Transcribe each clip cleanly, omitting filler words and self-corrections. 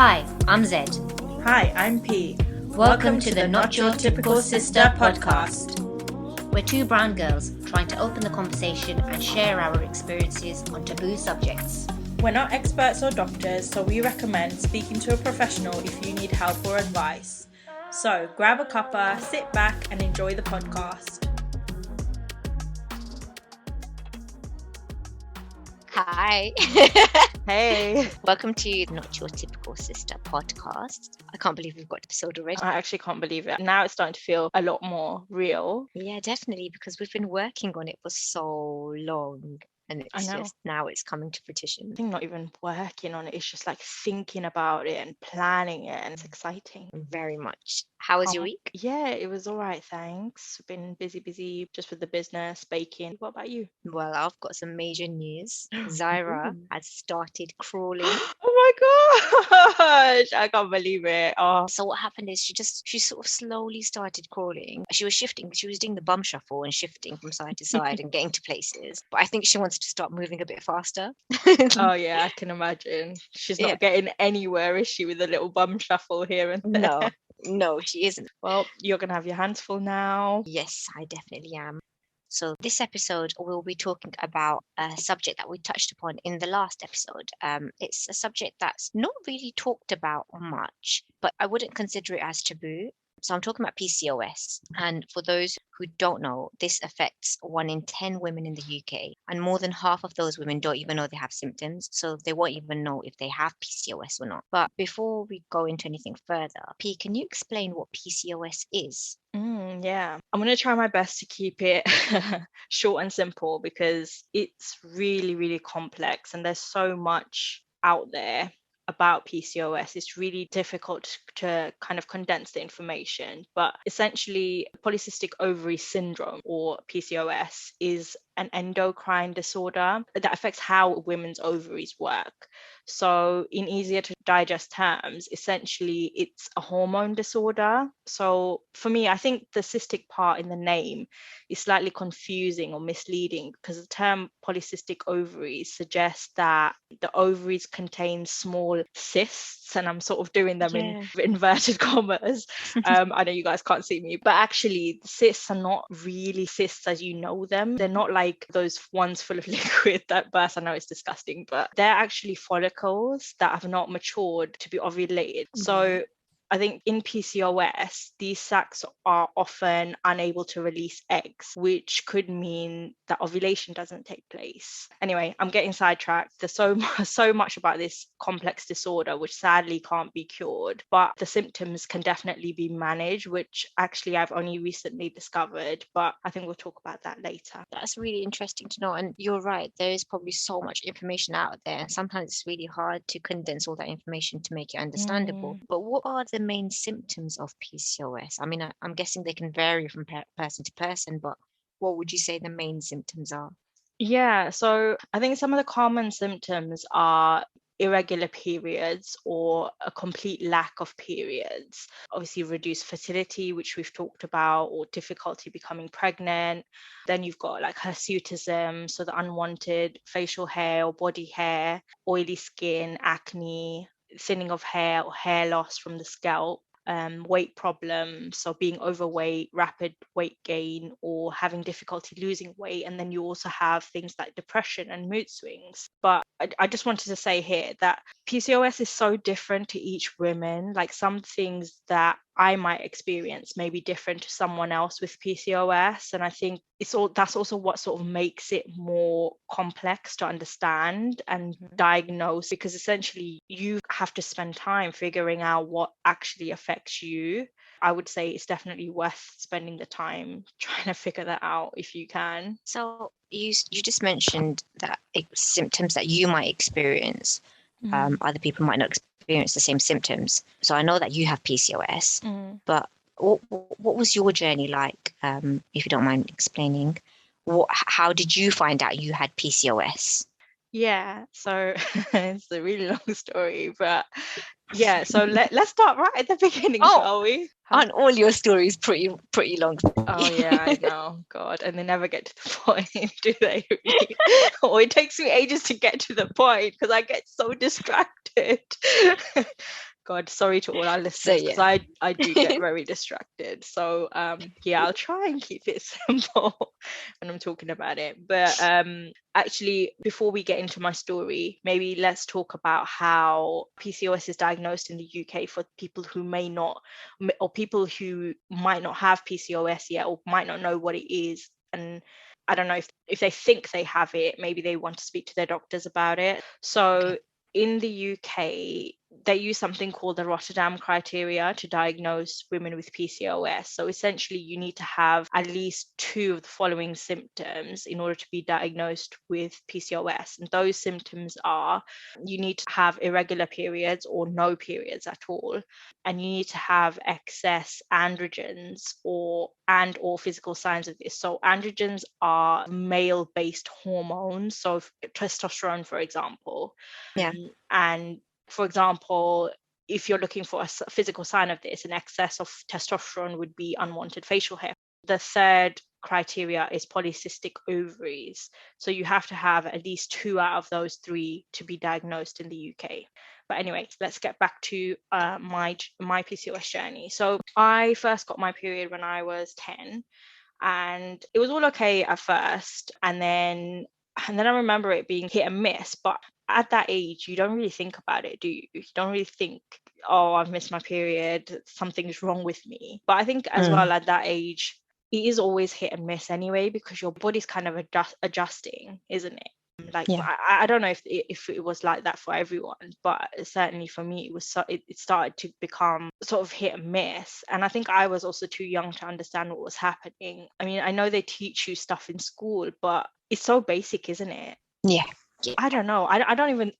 Hi, I'm Zed. Hi, I'm P. Welcome to the Not Your Typical Sister podcast. We're two brown girls trying to open the conversation and share our experiences on taboo subjects. We're not experts or doctors, so we recommend speaking to a professional if you need help or advice. So grab a cuppa, sit back and enjoy the podcast. Hi. Hey. Welcome to Not Your Typical Sister podcast. I can't believe we've got an episode already. I actually can't believe it. Now it's starting to feel a lot more real. Yeah, definitely, because we've been working on it for so long. And it's just now it's coming to fruition. I think not even working on it. It's just like thinking about it and planning it, and it's exciting. Very much. How was your week? Yeah, it was all right, thanks. Been busy just with the business, baking. What about you? Well, I've got some major news. Zaira has started crawling. Oh my gosh, I can't believe it. Oh. So what happened is she sort of slowly started crawling. She was shifting. She was doing the bum shuffle and shifting from side to side and getting to places. But I think she wants to start moving a bit faster. Oh yeah, I can imagine. She's not getting anywhere, is she, with a little bum shuffle here and there? No, she isn't. Well, you're gonna have your hands full now. Yes, I definitely am. So this episode, we'll be talking about a subject that we touched upon in the last episode. It's a subject that's not really talked about much, but I wouldn't consider it as taboo. So I'm talking about PCOS. And for those who don't know, this affects 1 in 10 women in the UK. And more than half of those women don't even know they have symptoms. So they won't even know if they have PCOS or not. But before we go into anything further, P, can you explain what PCOS is? Yeah, I'm going to try my best to keep it short and simple because it's really, really complex and there's so much out there about PCOS. It's really difficult to kind of condense the information, but essentially Polycystic Ovary Syndrome, or PCOS, is an endocrine disorder that affects how women's ovaries work. So in easier to digest terms, essentially it's a hormone disorder. So for me, I think the cystic part in the name is slightly confusing or misleading because the term polycystic ovaries suggests that the ovaries contain small cysts, and I'm sort of doing them in inverted commas. I know you guys can't see me, but actually the cysts are not really cysts as you know them. They're not like those ones full of liquid that burst. I know it's disgusting, but they're actually follicles that have not matured to be ovulated. So I think in PCOS, these sacs are often unable to release eggs, which could mean that ovulation doesn't take place. Anyway, I'm getting sidetracked. There's so much about this complex disorder, which sadly can't be cured, but the symptoms can definitely be managed, which actually I've only recently discovered, but I think we'll talk about that later. That's really interesting to know. And you're right, there is probably so much information out there. And sometimes it's really hard to condense all that information to make it understandable. But what are the main symptoms of PCOS? I mean, I'm guessing they can vary from person to person, but what would you say the main symptoms are? Yeah, so I think some of the common symptoms are irregular periods or a complete lack of periods. Obviously, reduced fertility, which we've talked about, or difficulty becoming pregnant. Then you've got like hirsutism, so the unwanted facial hair or body hair, oily skin, acne, thinning of hair or hair loss from the scalp. Weight problems, so being overweight, rapid weight gain, or having difficulty losing weight. And then you also have things like depression and mood swings. But I just wanted to say here that PCOS is so different to each woman. Like some things that I might experience may be different to someone else with PCOS. And I think that's also what sort of makes it more complex to understand and diagnose, because essentially you have to spend time figuring out what actually affects you. I would say it's definitely worth spending the time trying to figure that out if you can. So you just mentioned that symptoms that you might experience, other people might not experience the same symptoms. So I know that you have PCOS, but what was your journey like, if you don't mind explaining? How did you find out you had PCOS? Yeah, so it's a really long story, but yeah, so let's start right at the beginning, shall we? Aren't all your stories pretty long? Oh yeah, I know, God, and they never get to the point, do they? Really? Or it takes me ages to get to the point because I get so distracted. God, sorry to all our So listeners, because yeah. I do get very distracted. So yeah, I'll try and keep it simple when I'm talking about it. But actually, before we get into my story, maybe let's talk about how PCOS is diagnosed in the UK for people who may not, or people who might not have PCOS yet, or might not know what it is. And I don't know if they think they have it, maybe they want to speak to their doctors about it. So in the UK, they use something called the Rotterdam criteria to diagnose women with PCOS. So essentially, you need to have at least 2 of the following symptoms in order to be diagnosed with PCOS. And those symptoms are, you need to have irregular periods or no periods at all, and you need to have excess androgens or physical signs of this. So androgens are male-based hormones, so testosterone, for example. Yeah. And for example, if you're looking for a physical sign of this, an excess of testosterone would be unwanted facial hair. The third criteria is polycystic ovaries. So you have to have at least 2 out of those 3 to be diagnosed in the UK. But anyway, let's get back to my PCOS journey. So I first got my period when I was 10, and it was all okay at first, and then I remember it being hit and miss. But at that age, you don't really think about it, do you? You don't really think, oh, I've missed my period, something's wrong with me. But I think as well at that age, it is always hit and miss anyway, because your body's kind of adjusting, isn't it? Like, Yeah. I don't know if it was like that for everyone, but certainly for me it was it started to become sort of hit and miss. And I think I was also too young to understand what was happening. I mean, I know they teach you stuff in school, but it's so basic, isn't it? Yeah. I don't know. I don't even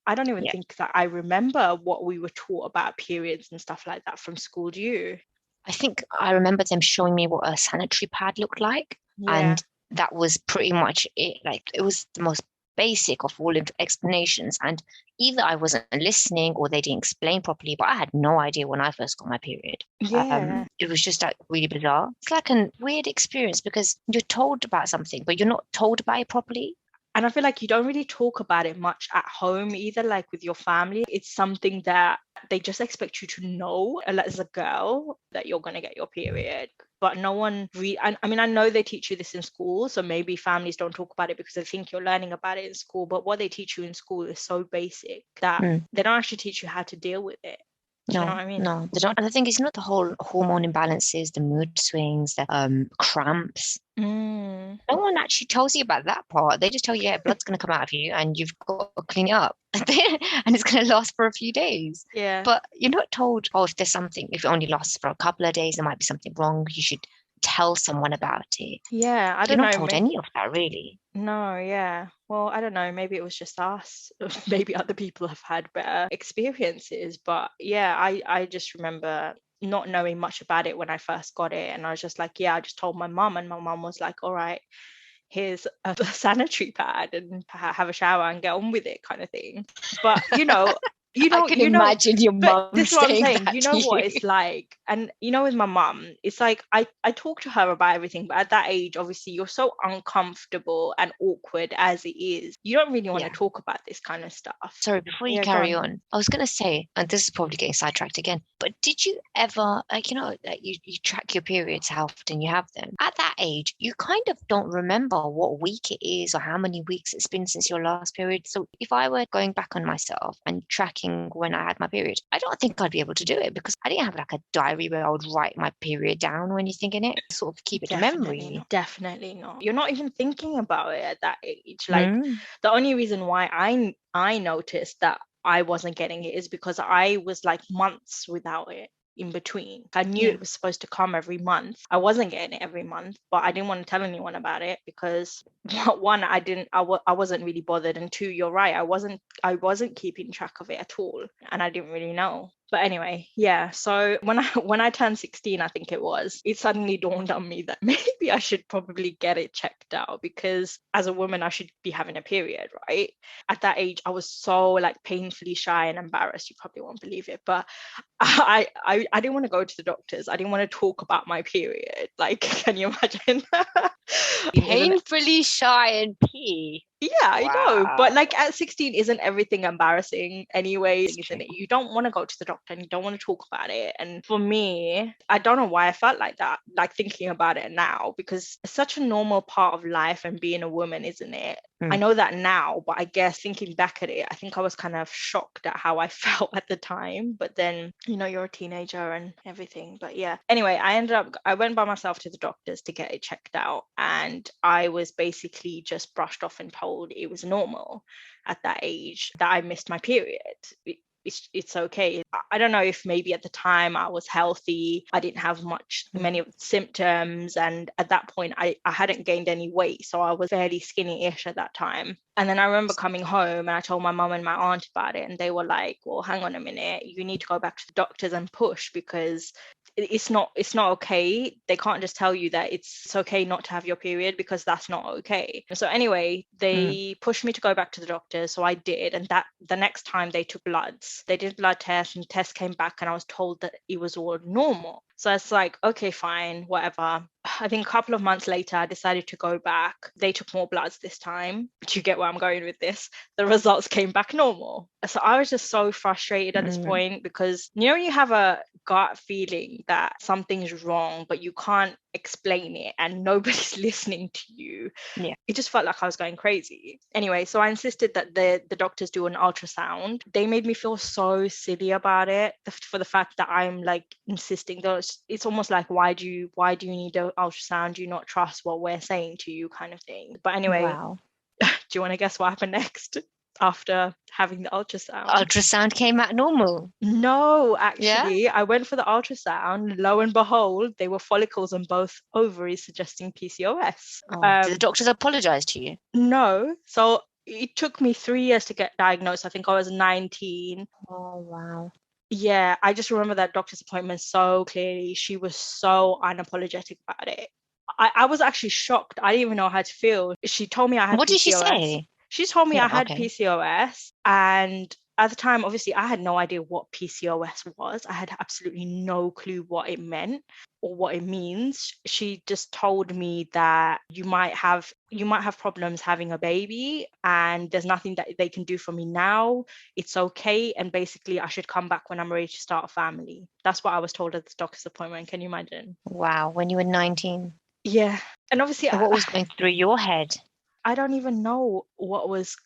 Yeah. think that I remember what we were taught about periods and stuff like that from school. Do you? I think I remember them showing me what a sanitary pad looked like, Yeah. and that was pretty much it. Like, it was the most basic of all of the explanations, and either I wasn't listening or they didn't explain properly, but I had no idea when I first got my period. Yeah. It was just like really bizarre. It's like a weird experience because you're told about something, but you're not told about it properly. And I feel like you don't really talk about it much at home either, like with your family. It's something that they just expect you to know, as a girl, that you're going to get your period. But no one I mean, I know they teach you this in school, so maybe families don't talk about it because they think you're learning about it in school. But what they teach you in school is so basic that they don't actually teach you how to deal with it. Do you know No, what I mean? no, they don't. And the thing is, not the whole hormone imbalances, the mood swings, the cramps. Mm. No one actually tells you about that part. They just tell you, yeah, blood's going to come out of you and you've got to clean it up. And it's going to last for a few days. Yeah. But you're not told, oh, if there's something, if it only lasts for a couple of days, there might be something wrong. You should tell someone about it. Yeah, I You're don't not know. told any of that, really. No, yeah. Well, I don't know. Maybe it was just us. Maybe other people have had better experiences. But yeah, I just remember not knowing much about it when I first got it. And I was just like, yeah, I just told my mum, and my mum was like, all right, here's a sanitary pad and have a shower and get on with it, kind of thing. But I can imagine your but mum this is what I'm saying saying. that You to know you. what it's like. And with my mum, it's like I talk to her about everything, but at that age, obviously, you're so uncomfortable and awkward as it is. You don't really want to Yeah. talk about this kind of stuff. Sorry, before you Yeah, go carry on. on, I was going to say, and this is probably getting sidetracked again, but did you ever, like, like you track your periods, how often you have them? At that age, you kind of don't remember what week it is or how many weeks it's been since your last period. So if I were going back on myself and tracking when I had my period, I don't think I'd be able to do it because I didn't have like a diary where I would write my period down or anything in it, sort of keep it to Definitely memory. not. Definitely not. You're not even thinking about it at that age. Like, Mm. the only reason why I noticed that I wasn't getting it is because I was like months without it in between. I knew Yeah. it was supposed to come every month. I wasn't getting it every month, but I didn't want to tell anyone about it because one, I wasn't really bothered, and two, you're right, I wasn't keeping track of it at all, and I didn't really know. But anyway, yeah. So when I turned 16, I think it suddenly dawned on me that maybe I should probably get it checked out, because as a woman, I should be having a period, right? At that age, I was so like painfully shy and embarrassed. You probably won't believe it, but I didn't want to go to the doctors. I didn't want to talk about my period. Like, can you imagine? Painfully shy and pee. Yeah, I know. But Wow. like at 16, isn't everything embarrassing anyway, It's isn't true. it? You don't want to go to the doctor and you don't want to talk about it. And for me, I don't know why I felt like that, like thinking about it now, because it's such a normal part of life and being a woman, isn't it? I Mm. know that now, but I guess thinking back at it, I think I was kind of shocked at how I felt at the time. But then, you're a teenager and everything. But yeah, anyway, I went by myself to the doctors to get it checked out. And I was basically just brushed off and told it was normal at that age, that I missed my period. It's okay. I don't know if maybe at the time I was healthy, I didn't have many of the symptoms, and at that point I hadn't gained any weight, so I was fairly skinny-ish at that time. And then I remember coming home and I told my mum and my aunt about it, and they were like, well, hang on a minute, you need to go back to the doctors and push, because it's not okay. They can't just tell you that it's okay not to have your period, because that's not okay. So anyway, Mm. they pushed me to go back to the doctors, so I did. And that the next time they took bloods, they did blood tests, and tests came back and I was told that it was all normal. So it's like, okay, fine, whatever. I think a couple of months later, I decided to go back. They took more bloods this time. Do you get where I'm going with this? The results came back normal. So I was just so frustrated at this Mm. point, because you have a gut feeling that something's wrong, but you can't explain it and nobody's listening to you. Yeah. It just felt like I was going crazy. Anyway, so I insisted that the doctors do an ultrasound. They made me feel so silly about it, for the fact that I'm like insisting. It's almost like, why do you need an ultrasound? Do you not trust what we're saying to you, kind of thing? But anyway, Wow. do you want to guess what happened next after having the ultrasound? Ultrasound came out normal. No, Yeah. actually, I went for the ultrasound. Lo and behold, they were follicles on both ovaries, suggesting PCOS. Oh, did the doctors apologize to you? No. So it took me 3 years to get diagnosed. I think I was 19. Oh, wow. Yeah, I just remember that doctor's appointment so clearly. She was so unapologetic about it. I was actually shocked. I didn't even know how to feel. She told me I had What did she PCOS. say? She told me I Yeah, had okay. PCOS. And at the time, obviously, I had no idea what PCOS was. I had absolutely no clue what it meant or what it means. She just told me that you might have problems having a baby, and there's nothing that they can do for me now. It's okay, and basically I should come back when I'm ready to start a family. That's what I was told at the doctor's appointment. Can you imagine? Wow, when you were 19. Yeah. And obviously And what was going through your head? I don't even know what was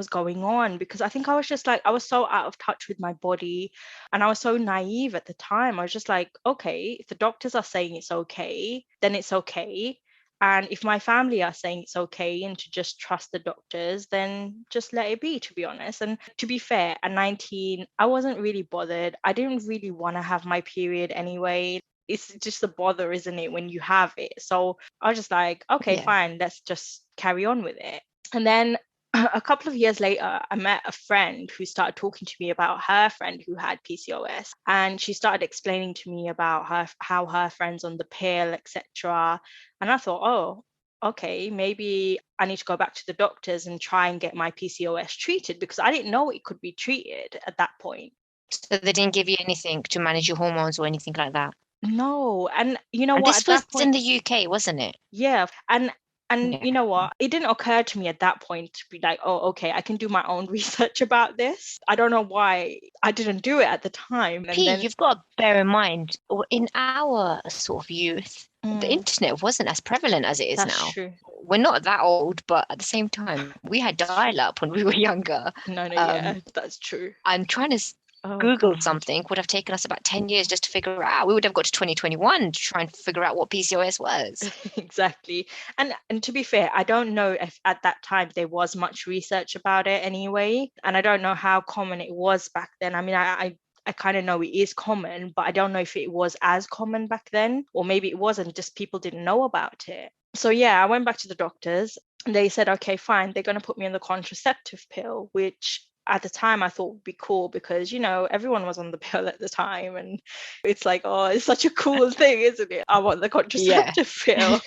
going on, because I think I was just like, I was so out of touch with my body, and I was so naive at the time. I was just like, okay, if the doctors are saying it's okay, then it's okay. And if my family are saying it's okay and to just trust the doctors, then just let it be, to be honest. And to be fair, at 19, I wasn't really bothered. I didn't really want to have my period anyway. It's just the bother, isn't it, when you have it? So I was just like, okay, Yeah. fine, let's just carry on with it. And then a couple of years later, I met a friend who started talking to me about her friend who had PCOS. And she started explaining to me about how her friends on the pill, etc. And I thought, oh, okay, maybe I need to go back to the doctors and try and get my PCOS treated, because I didn't know it could be treated at that point. So they didn't give you anything to manage your hormones or anything like that. No. And you know And what, this at was that in point, the UK, wasn't it? yeah. And Yeah. you know what? It didn't occur to me at that point to be like, oh, okay, I can do my own research about this. I don't know why I didn't do it at the time. And P, then, you've got to bear in mind, in our sort of youth, the mm, internet wasn't as prevalent as it is that's now. true. We're not that old, but at the same time, we had That's true. dial-up when we were younger. No, no, Um, yeah, that's true. I'm trying to Oh Google God. something would have taken us about 10 years just to figure out. We would have got to 2021 to try and figure out what PCOS was. Exactly. And to be fair, I don't know if at that time there was much research about it anyway. And I don't know how common it was back then. I mean, I kind of know it is common, but I don't know if it was as common back then, or maybe it wasn't, just people didn't know about it. So yeah, I went back to the doctors and they said, okay, fine, they're going to put me on the contraceptive pill, which at the time I thought would be cool, because everyone was on the pill at the time, and it's like, oh, it's such a cool thing, isn't it? I want the Yeah. contraceptive pill.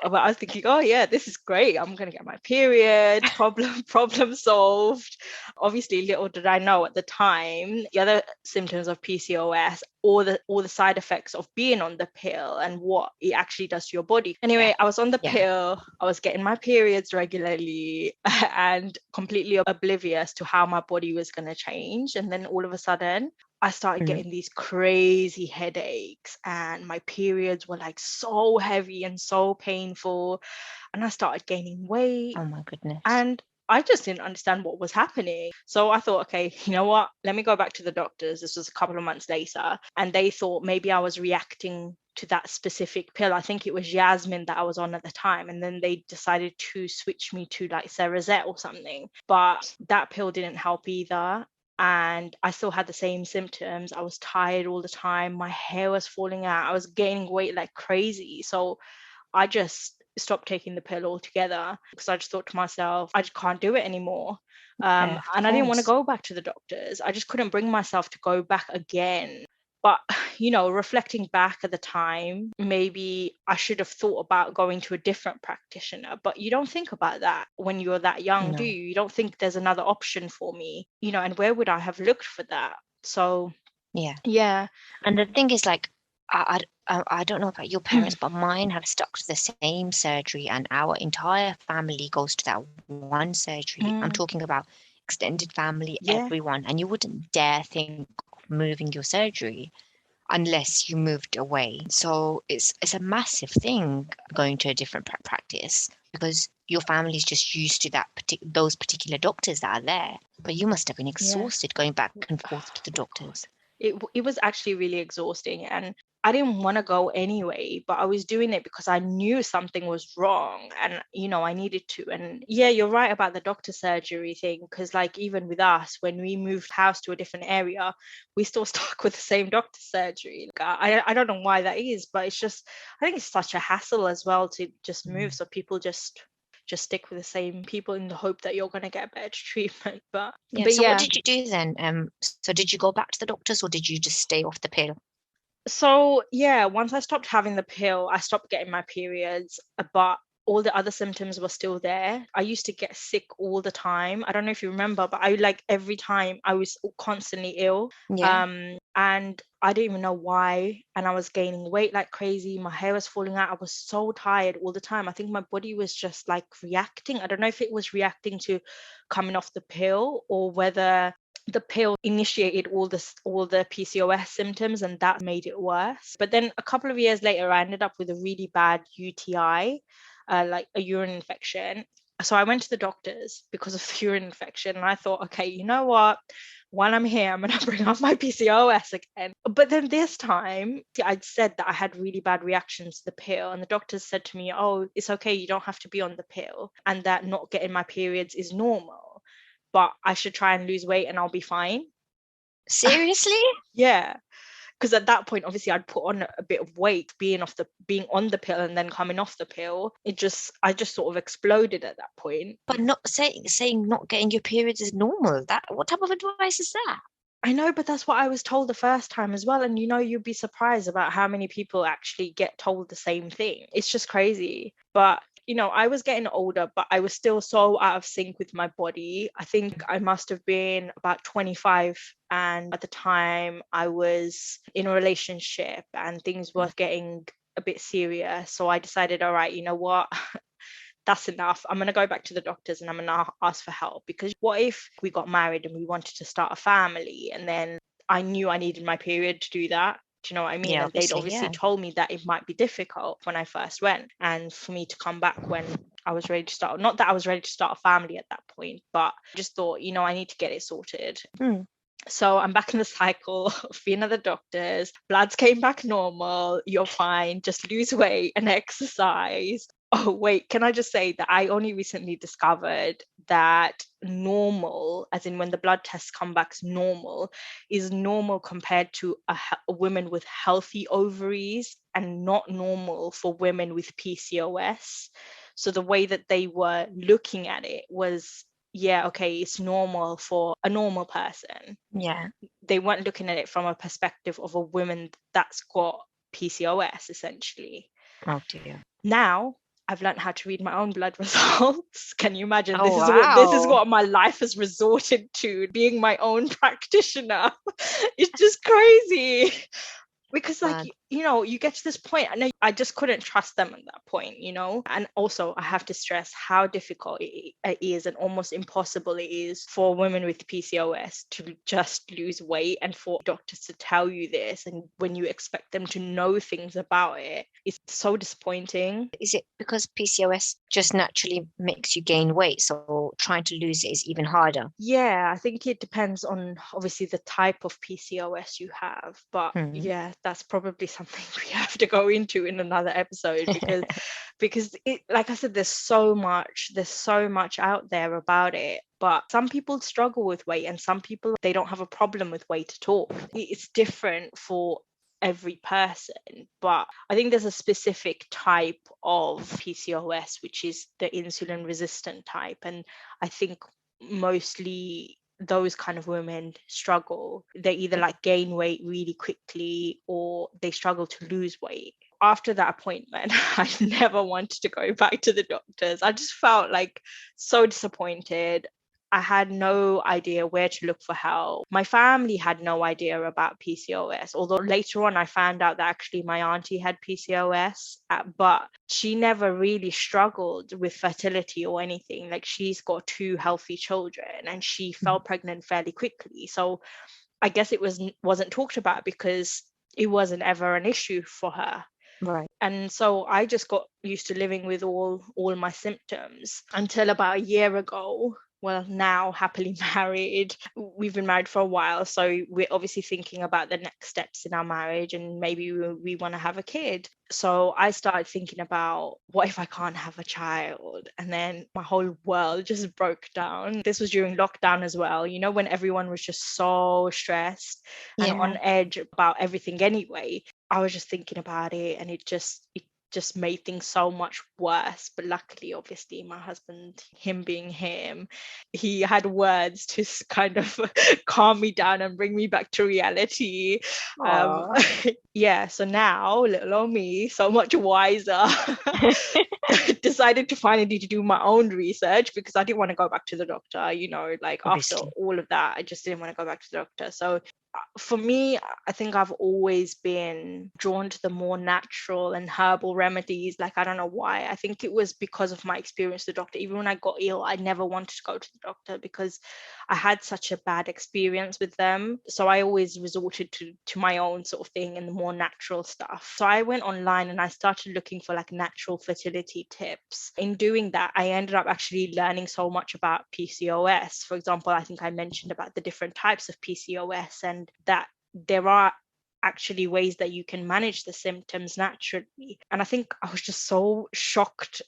But I was thinking, oh yeah, this is great. I'm gonna get my period, problem solved. Obviously, little did I know at the time the other symptoms of PCOS, or the side effects of being on the pill and what it actually does to your body. Yeah. Anyway, I was on the Yeah. pill, I was getting my periods regularly and completely oblivious to how my body was gonna change. And then all of a sudden, I started Mhm. getting these crazy headaches, and my periods were like so heavy and so painful, and I started gaining weight, Oh my goodness. and I just didn't understand what was happening. So I thought, okay, you know what? Let me go back to the doctors. This was a couple of months later, and they thought maybe I was reacting to that specific pill. I think it was Yasmin that I was on at the time, and then they decided to switch me to like Cerazette or something. But that pill didn't help either, and I still had the same symptoms. I was tired all the time. My hair was falling out. I was gaining weight like crazy. So I just stopped taking the pill altogether because I just thought to myself, I just can't do it anymore. Of And I didn't want to course. go back to the doctors. I just couldn't bring myself to go back again. But, reflecting back at the time, maybe I should have thought about going to a different practitioner. But you don't think about that when you're that young, do No. you? You don't think there's another option for me, and where would I have looked for that? So, Yeah. yeah. And the thing is, like, I don't know about your Mm, parents, but mine have stuck to the same surgery, and our entire family goes to that one surgery. I'm mm, talking about extended family, yeah, everyone, and you wouldn't dare think of moving your surgery unless you moved away. So it's a massive thing going to a different practice because your family's just used to those particular doctors that are there. But you must have been yeah. exhausted going back and forth to the doctors. It was actually really exhausting, and I didn't want to go anyway, but I was doing it because I knew something was wrong, and I needed to. And yeah, you're right about the doctor surgery thing, because like even with us, when we moved house to a different area, we still stuck with the same doctor surgery. Like, I don't know why that is, but it's just, I think it's such a hassle as well to just move, so people just stick with the same people in the hope that you're going to get better treatment. but Yeah. but So what yeah. did you do then? So did you go back to the doctors or did you just stay off the pill? So yeah, once I stopped having the pill, I stopped getting my periods, but all the other symptoms were still there. I used to get sick all the time. I don't know if you remember, but I like every time I was constantly ill. Yeah. And I didn't even know why. And I was gaining weight like crazy. My hair was falling out. I was so tired all the time. I think my body was just like reacting. I don't know if it was reacting to coming off the pill, or whether the pill initiated all the PCOS symptoms, and that made it worse. But then a couple of years later, I ended up with a really bad UTI, like a urine infection. So I went to the doctors because of the urine infection, and I thought, okay, you know what? While I'm here, I'm going to bring up my PCOS again. But then this time, I'd said that I had really bad reactions to the pill, and the doctors said to me, oh, it's okay, you don't have to be on the pill, and that not getting my periods is normal, but I should try and lose weight and I'll be fine. Seriously? Yeah. Because at that point, obviously, I'd put on a bit of weight being on the pill and then coming off the pill. I just sort of exploded at that point. But not saying not getting your periods is normal. That what type of advice is that? I know, but that's what I was told the first time as well. And you'd be surprised about how many people actually get told the same thing. It's just crazy. But I was getting older, but I was still so out of sync with my body. I think I must have been about 25. And at the time, I was in a relationship and things were getting a bit serious. So I decided, all right, you know what? That's enough. I'm going to go back to the doctors and I'm going to ask for help, because what if we got married and we wanted to start a family, and then I knew I needed my period to do that? Do you know what I mean? Yeah, And they'd obviously, obviously yeah. told me that it might be difficult when I first went, and for me to come back when I was ready to start. Not that I was ready to start a family at that point, but I just thought, I need to get it sorted. Hmm. So I'm back in the cycle of being at the doctors. Bloods came back normal. You're fine. Just lose weight and exercise. Oh, wait, can I just say that I only recently discovered that normal, as in when the blood tests come back normal, is normal compared to a woman with healthy ovaries, and not normal for women with PCOS. So the way that they were looking at it was, yeah, okay, it's normal for a normal person. Yeah. They weren't looking at it from a perspective of a woman that's got PCOS, essentially. Oh dear. Now I've learned how to read my own blood results. Can you imagine? Oh, This is wow. what my life has resorted to, being my own practitioner. It's just crazy. Because like Man, you get to this point. I know I just couldn't trust them at that point. And also I have to stress how difficult it is and almost impossible it is for women with PCOS to just lose weight, and for doctors to tell you this, and when you expect them to know things about it, it's so disappointing. is it because PCOS just naturally makes you gain weight, so trying to lose it is even harder? Yeah, I think it depends on obviously the type of PCOS you have. But Hmm. yeah, that's probably something we have to go into in another episode, because it, like I said, there's so much out there about it. But some people struggle with weight, and some people, they don't have a problem with weight at all. It's different for every person. But I think there's a specific type of PCOS, which is the insulin resistant type. And I think mostly those kind of women struggle. They either like gain weight really quickly, or they struggle to lose weight. After that appointment, I never wanted to go back to the doctors. I just felt like so disappointed. I had no idea where to look for help. My family had no idea about PCOS, although later on I found out that actually my auntie had PCOS, but she never really struggled with fertility or anything. Like, she's got 2 healthy children and she fell pregnant fairly quickly. So I guess it wasn't talked about because it wasn't ever an issue for her. Right. And so I just got used to living with all my symptoms until about a year ago. Well, now happily married. We've been married for a while, so we're obviously thinking about the next steps in our marriage, and maybe we want to have a kid. So I started thinking about, what if I can't have a child? And then my whole world just broke down. This was during lockdown as well, when everyone was just so stressed and Yeah. on edge about everything anyway. I was just thinking about it, and it just made things so much worse. But luckily, obviously, my husband, him being him, he had words to kind of calm me down and bring me back to reality. Um, Aw. yeah, so now little old me, so much wiser, decided to finally to do my own research, because I didn't want to go back to the doctor, like after Obviously. all of that, I just didn't want to go back to the doctor. So for me, I think I've always been drawn to the more natural and herbal remedies. Like, I don't know why. I think it was because of my experience with the doctor. Even when I got ill, I never wanted to go to the doctor because I had such a bad experience with them. So I always resorted to my own sort of thing and the more natural stuff. So I went online and I started looking for like natural fertility tips. In doing that, I ended up actually learning so much about PCOS. For example, I think I mentioned about the different types of PCOS, and that there are actually ways that you can manage the symptoms naturally. And I think I was just so shocked.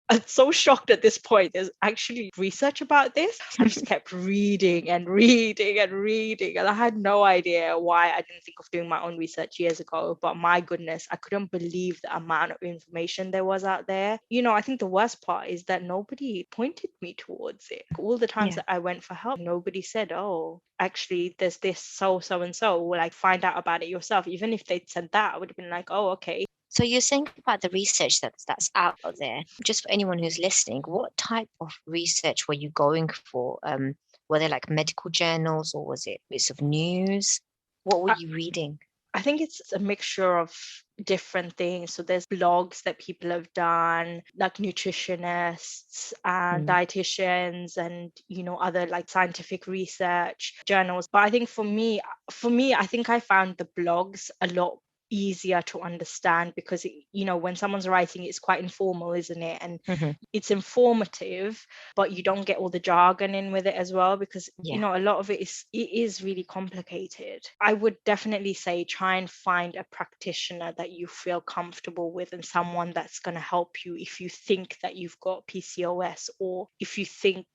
I'm so shocked at this point. There's actually research about this. I just kept reading and reading and reading, and I had no idea why I didn't think of doing my own research years ago. But my goodness, I couldn't believe the amount of information there was out there. I think the worst part is that nobody pointed me towards it. All the times Yeah. that I went for help, nobody said, "Oh, actually, there's this so and so, or like find out about it yourself." Even if they'd said that, I would have been like, "Oh, okay." So you're saying about the research that's out there. Just for anyone who's listening, what type of research were you going for? Were they like medical journals, or was it bits of news? What were you reading? I think it's a mixture of different things. So there's blogs that people have done, like nutritionists and Mm. dietitians, and other like scientific research journals. But I think for me, I think I found the blogs a lot easier to understand, because when someone's writing, it's quite informal, isn't it? And Hmm. it's informative, but you don't get all the jargon in with it as well, because Yeah. a lot of it is really complicated. I would definitely say try and find a practitioner that you feel comfortable with, and someone that's going to help you if you think that you've got PCOS, or if you think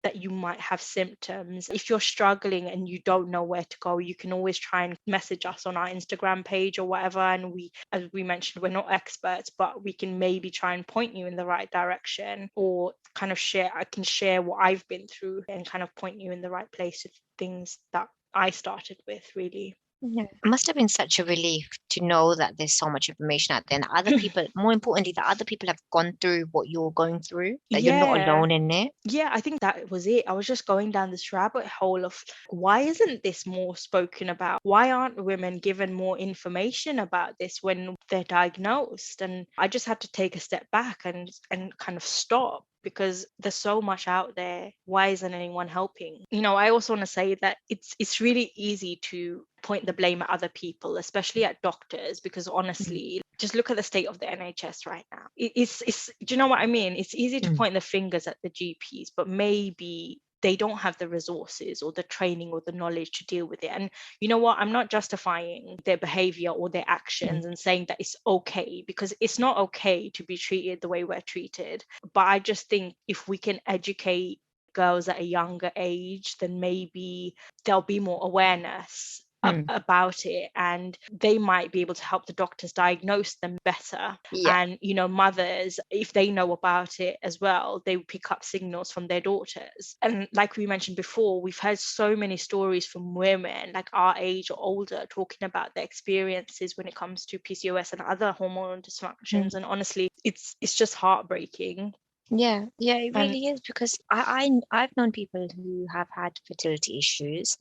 that you might have symptoms. If you're struggling and you don't know where to go, you can always try and message us on our Instagram page or whatever. And as we mentioned, we're not experts, but we can maybe try and point you in the right direction, or kind of I can share what I've been through and kind of point you in the right place with things that I started with, really. Yeah. It must have been such a relief to know that there's so much information out there and that other people, more importantly, that other people have gone through what you're going through, that you're not Yeah. alone in it. Yeah, I think that was it. I was just going down this rabbit hole of why isn't this more spoken about? Why aren't women given more information about this when they're diagnosed? And I just had to take a step back and kind of stop, because there's so much out there. Why isn't anyone helping? I also want to say that it's really easy to point the blame at other people, especially at doctors, because honestly, just look at the state of the NHS right now. It's do you know what I mean? It's easy to point the fingers at the GPs, but maybe they don't have the resources or the training or the knowledge to deal with it. And you know what? I'm not justifying their behavior or their actions and saying that it's okay, because it's not okay to be treated the way we're treated. But I just think if we can educate girls at a younger age, then maybe there'll be more awareness about it, and they might be able to help the doctors diagnose them better. Yeah. And mothers, if they know about it as well, they pick up signals from their daughters. And like we mentioned before, we've heard so many stories from women like our age or older talking about their experiences when it comes to PCOS and other hormonal dysfunctions. And honestly, it's just heartbreaking. Yeah, it And really is, because I've known people who have had fertility issues,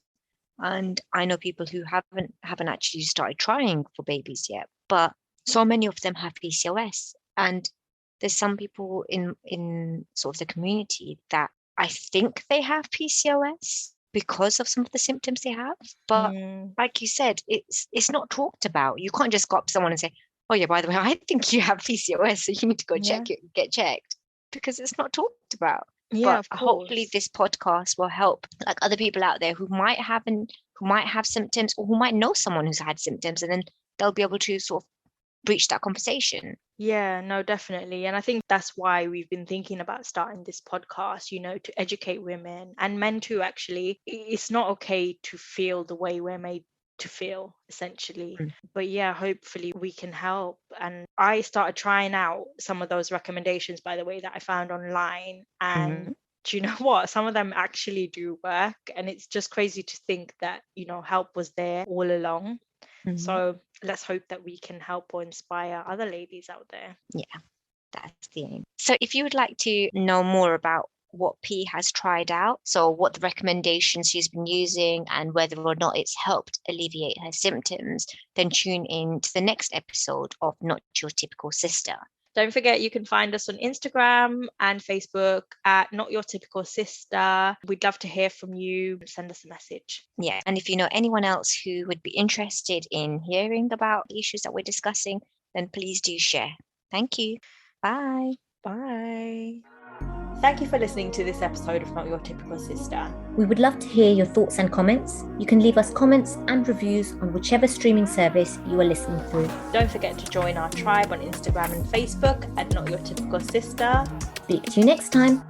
and I know people who haven't actually started trying for babies yet, but so many of them have PCOS. And there's some people in sort of the community that I think they have PCOS because of some of the symptoms they have. But like you said, it's not talked about. You can't just go up to someone and say, "Oh yeah, by the way, I think you have PCOS, so you need to go get checked," because it's not talked about. yeah, But of hopefully course. this podcast will help like other people out there who might have symptoms, or who might know someone who's had symptoms, and then they'll be able to sort of breach that conversation. Yeah, no, definitely. And I think that's why we've been thinking about starting this podcast, to educate women and men too, actually. It's not okay to feel the way we're made to feel, essentially. But yeah, hopefully we can help. And I started trying out some of those recommendations, by the way, that I found online. And do you know what? Some of them actually do work. And it's just crazy to think that, help was there all along. So let's hope that we can help or inspire other ladies out there. Yeah, that's the aim. So if you would like to know more about what P has tried out, so what the recommendations she's been using and whether or not it's helped alleviate her symptoms, then tune in to the next episode of Not Your Typical Sister. Don't forget, you can find us on Instagram and Facebook at Not Your Typical Sister. We'd love to hear from you. Send us a message. Yeah. And if you know anyone else who would be interested in hearing about the issues that we're discussing, then please do share. Thank you. Bye. Bye. Thank you for listening to this episode of Not Your Typical Sister. We would love to hear your thoughts and comments. You can leave us comments and reviews on whichever streaming service you are listening through. Don't forget to join our tribe on Instagram and Facebook at Not Your Typical Sister. Speak to you next time.